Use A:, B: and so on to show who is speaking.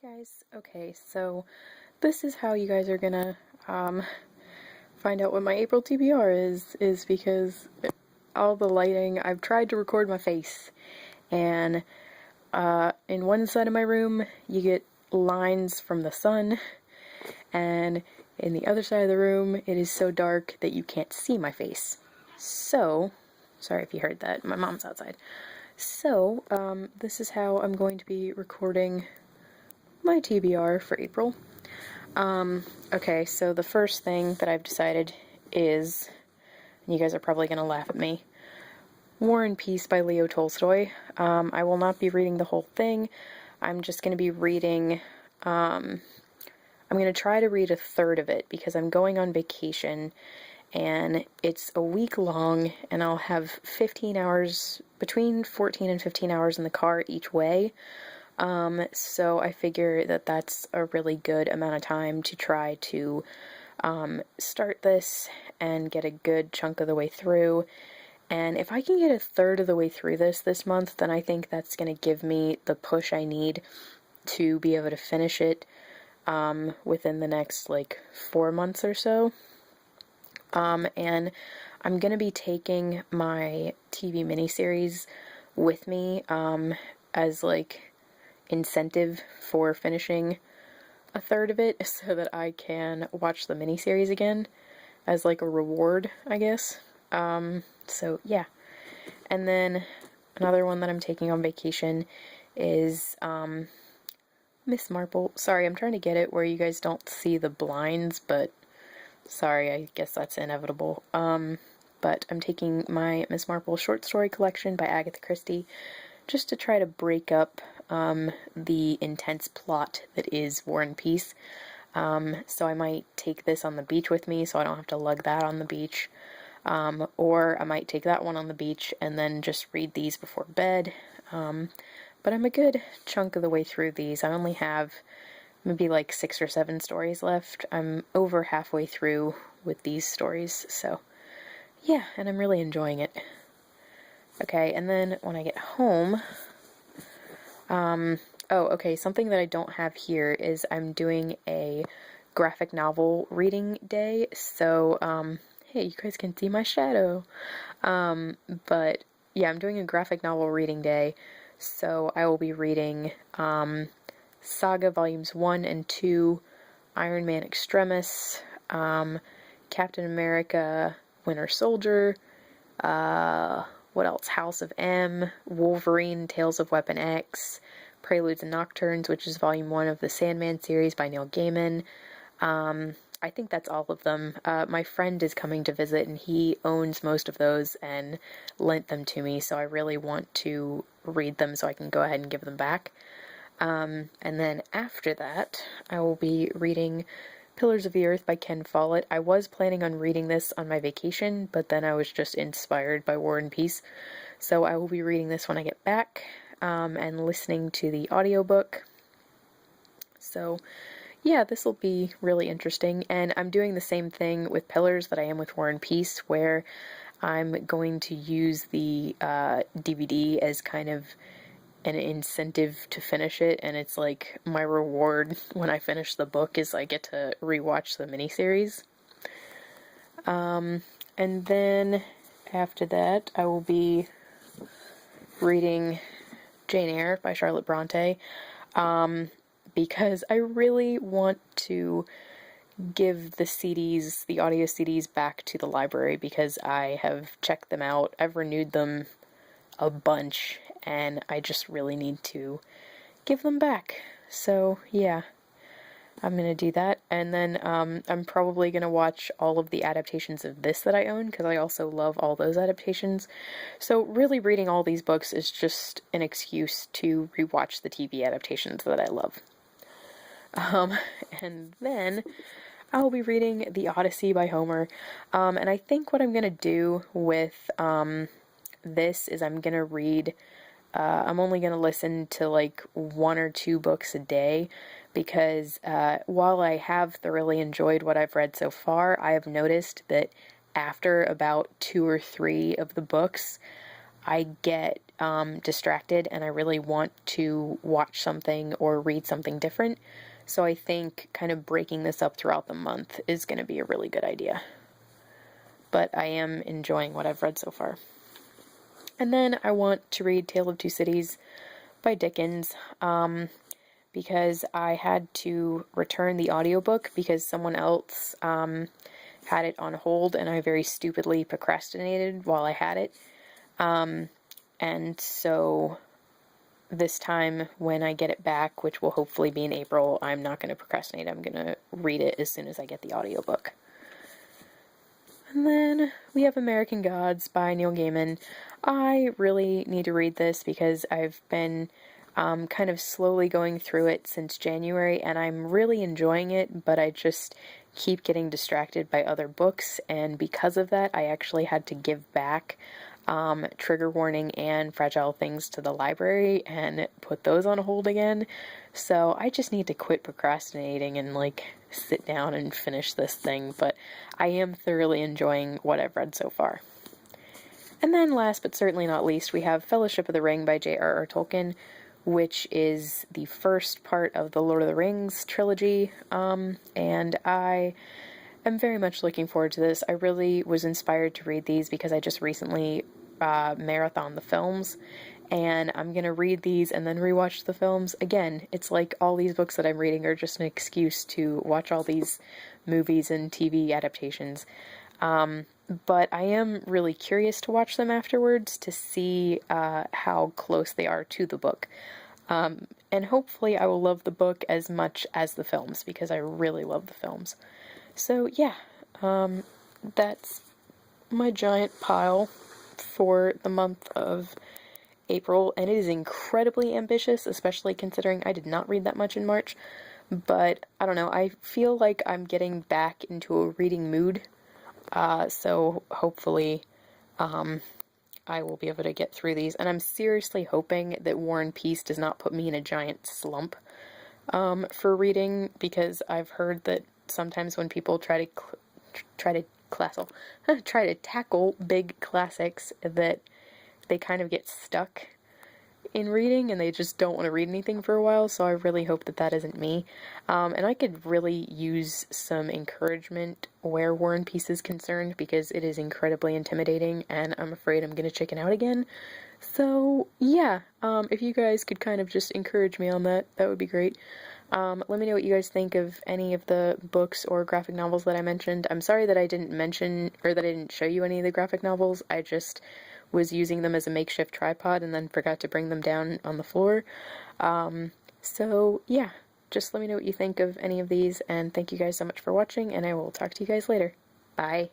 A: Guys, okay, so this is how you guys are gonna find out what my April TBR is because all the lighting, I've tried to record my face, and in one side of my room you get lines from the sun, and in the other side of the room it is so dark that you can't see my face. So, sorry if you heard that, my mom's outside. So, this is how I'm going to be recording my TBR for April. Okay, so the first thing that I've decided is, and you guys are probably going to laugh at me, War and Peace by Leo Tolstoy. I will not be reading the whole thing. I'm just going to be reading, I'm going to try to read a third of it because I'm going on vacation and it's a week long and I'll have 15 hours, between 14 and 15 hours in the car each way. So I figure that that's a really good amount of time to try to start this and get a good chunk of the way through. And if I can get a third of the way through this month, then I think that's going to give me the push I need to be able to finish it within the next, 4 months or so. And I'm going to be taking my TV miniseries with me as, incentive for finishing a third of it so that I can watch the miniseries again as, a reward, I guess. So, yeah. And then another one that I'm taking on vacation is, Miss Marple. Sorry, I'm trying to get it where you guys don't see the blinds, but sorry, I guess that's inevitable. But I'm taking my Miss Marple short story collection by Agatha Christie just to try to break up the intense plot that is War and Peace. So I might take this on the beach with me so I don't have to lug that on the beach. Or I might take that one on the beach and then just read these before bed. But I'm a good chunk of the way through these. I only have maybe 6 or 7 stories left. I'm over halfway through with these stories, so yeah, and I'm really enjoying it. Okay, and then when I get home, something that I don't have here is I'm doing a graphic novel reading day, so, hey, you guys can see my shadow, but yeah, I'm doing a graphic novel reading day, so I will be reading, Saga Volumes 1 and 2, Iron Man Extremis, Captain America Winter Soldier, what else? House of M, Wolverine, Tales of Weapon X, Preludes and Nocturnes, which is Volume 1 of the Sandman series by Neil Gaiman. I think that's all of them. My friend is coming to visit, and he owns most of those and lent them to me, so I really want to read them so I can go ahead and give them back. And then after that, I will be reading Pillars of the Earth by Ken Follett. I was planning on reading this on my vacation, but then I was just inspired by War and Peace. So I will be reading this when I get back, and listening to the audiobook. So yeah, this will be really interesting. And I'm doing the same thing with Pillars that I am with War and Peace, where I'm going to use the DVD as kind of an incentive to finish it, and it's my reward when I finish the book is I get to rewatch the miniseries. And then after that, I will be reading Jane Eyre by Charlotte Bronte, because I really want to give the CDs, the audio CDs, back to the library because I have checked them out. I've renewed them a bunch, and I just really need to give them back. So, yeah, I'm gonna do that. And then, I'm probably gonna watch all of the adaptations of this that I own, because I also love all those adaptations. So, really reading all these books is just an excuse to rewatch the TV adaptations that I love. And then I'll be reading The Odyssey by Homer. And I think what I'm gonna do with, this is I'm gonna read, I'm only gonna listen to 1 or 2 books a day because while I have thoroughly enjoyed what I've read so far, I have noticed that after about 2 or 3 of the books, I get distracted and I really want to watch something or read something different. So I think kind of breaking this up throughout the month is going to be a really good idea. But I am enjoying what I've read so far. And then I want to read Tale of Two Cities by Dickens, because I had to return the audiobook because someone else had it on hold and I very stupidly procrastinated while I had it. And so this time when I get it back, which will hopefully be in April, I'm not going to procrastinate. I'm going to read it as soon as I get the audiobook. And then we have American Gods by Neil Gaiman. I really need to read this because I've been kind of slowly going through it since January, and I'm really enjoying it, but I just keep getting distracted by other books, and because of that, I actually had to give back Trigger Warning and Fragile Things to the library and put those on hold again. So I just need to quit procrastinating and sit down and finish this thing, but I am thoroughly enjoying what I've read so far. And then last but certainly not least, we have Fellowship of the Ring by J.R.R. Tolkien, which is the first part of the Lord of the Rings trilogy, and I am very much looking forward to this. I really was inspired to read these because I just recently marathoned the films, and I'm going to read these and then rewatch the films. Again, it's like all these books that I'm reading are just an excuse to watch all these movies and TV adaptations. But I am really curious to watch them afterwards to see how close they are to the book. And hopefully I will love the book as much as the films, because I really love the films. So yeah, that's my giant pile for the month of April, and it is incredibly ambitious, especially considering I did not read that much in March. But I don't know, I feel like I'm getting back into a reading mood. So hopefully, I will be able to get through these. And I'm seriously hoping that War and Peace does not put me in a giant slump, for reading, because I've heard that sometimes when people try to tackle big classics, that they kind of get stuck in reading and they just don't want to read anything for a while, so I really hope that that isn't me. And I could really use some encouragement where War and Peace is concerned, because it is incredibly intimidating and I'm afraid I'm gonna chicken out again. So yeah, if you guys could kind of just encourage me on that, that would be great. Let me know what you guys think of any of the books or graphic novels that I mentioned. I'm sorry that I didn't mention, or that I didn't show you any of the graphic novels. I just was using them as a makeshift tripod and then forgot to bring them down on the floor. So yeah, just let me know what you think of any of these, and thank you guys so much for watching, and I will talk to you guys later. Bye.